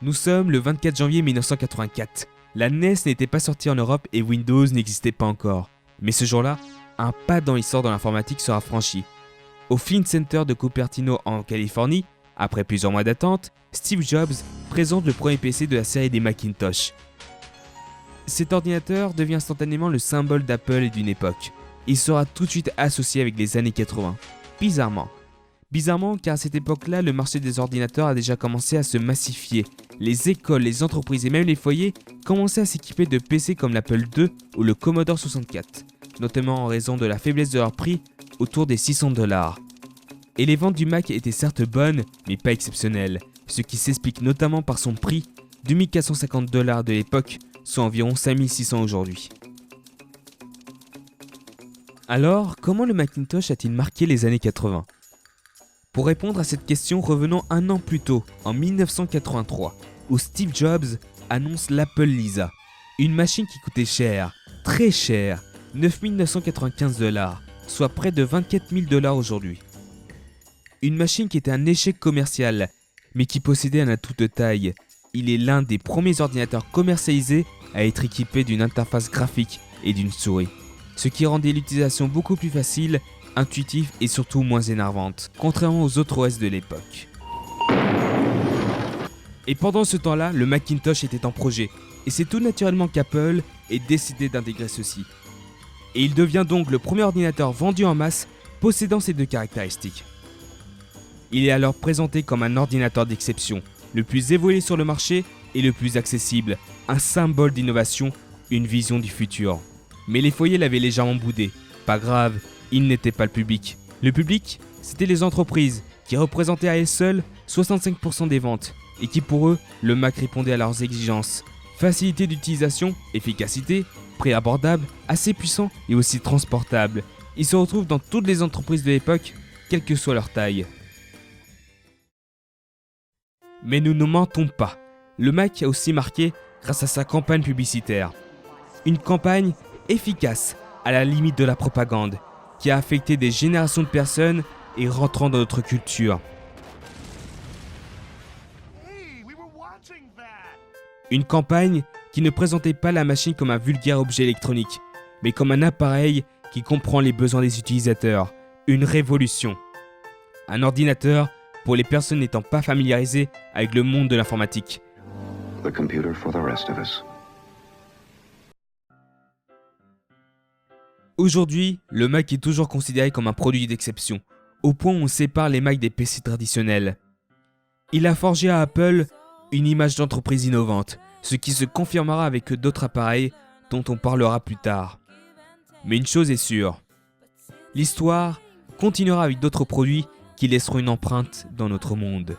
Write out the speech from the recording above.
Nous sommes le 24 janvier 1984. La NES n'était pas sortie en Europe et Windows n'existait pas encore. Mais ce jour-là, un pas dans l'histoire de l'informatique sera franchi. Au Flint Center de Cupertino en Californie, après plusieurs mois d'attente, Steve Jobs présente le premier PC de la série des Macintosh. Cet ordinateur devient instantanément le symbole d'Apple et d'une époque. Il sera tout de suite associé avec les années 80. Bizarrement, car à cette époque-là, le marché des ordinateurs a déjà commencé à se massifier. Les écoles, les entreprises et même les foyers commençaient à s'équiper de PC comme l'Apple II ou le Commodore 64, notamment en raison de la faiblesse de leur prix, autour des $600. Et les ventes du Mac étaient certes bonnes, mais pas exceptionnelles, ce qui s'explique notamment par son prix, $2450 de l'époque, soit environ 5600 aujourd'hui. Alors, comment le Macintosh a-t-il marqué les années 80 ? Pour répondre à cette question, revenons un an plus tôt, en 1983, où Steve Jobs annonce l'Apple Lisa, une machine qui coûtait cher, très cher, $9995, soit près de $24 000 aujourd'hui. Une machine qui était un échec commercial, mais qui possédait un atout de taille. Il est l'un des premiers ordinateurs commercialisés à être équipé d'une interface graphique et d'une souris, ce qui rendait l'utilisation beaucoup plus facile, intuitive et surtout moins énervante, contrairement aux autres OS de l'époque. Et pendant ce temps-là, le Macintosh était en projet, et c'est tout naturellement qu'Apple ait décidé d'intégrer ceci. Et il devient donc le premier ordinateur vendu en masse possédant ces deux caractéristiques. Il est alors présenté comme un ordinateur d'exception, le plus évolué sur le marché et le plus accessible, un symbole d'innovation, une vision du futur. Mais les foyers l'avaient légèrement boudé. Pas grave, il n'était pas le public. Le public, c'était les entreprises, qui représentaient à elles seules 65% des ventes, et qui pour eux, le Mac répondait à leurs exigences. Facilité d'utilisation, efficacité, prix abordable, assez puissant et aussi transportable. Il se retrouve dans toutes les entreprises de l'époque, quelle que soit leur taille. Mais nous ne mentons pas, le Mac a aussi marqué grâce à sa campagne publicitaire. Une campagne efficace, à la limite de la propagande, qui a affecté des générations de personnes et rentrant dans notre culture. Une campagne qui ne présentait pas la machine comme un vulgaire objet électronique, mais comme un appareil qui comprend les besoins des utilisateurs, une révolution. Un ordinateur pour les personnes n'étant pas familiarisées avec le monde de l'informatique. The computer for the rest of us. Aujourd'hui, le Mac est toujours considéré comme un produit d'exception, au point où on sépare les Mac des PC traditionnels. Il a forgé à Apple une image d'entreprise innovante, ce qui se confirmera avec d'autres appareils dont on parlera plus tard. Mais une chose est sûre, l'histoire continuera avec d'autres produits qui laisseront une empreinte dans notre monde.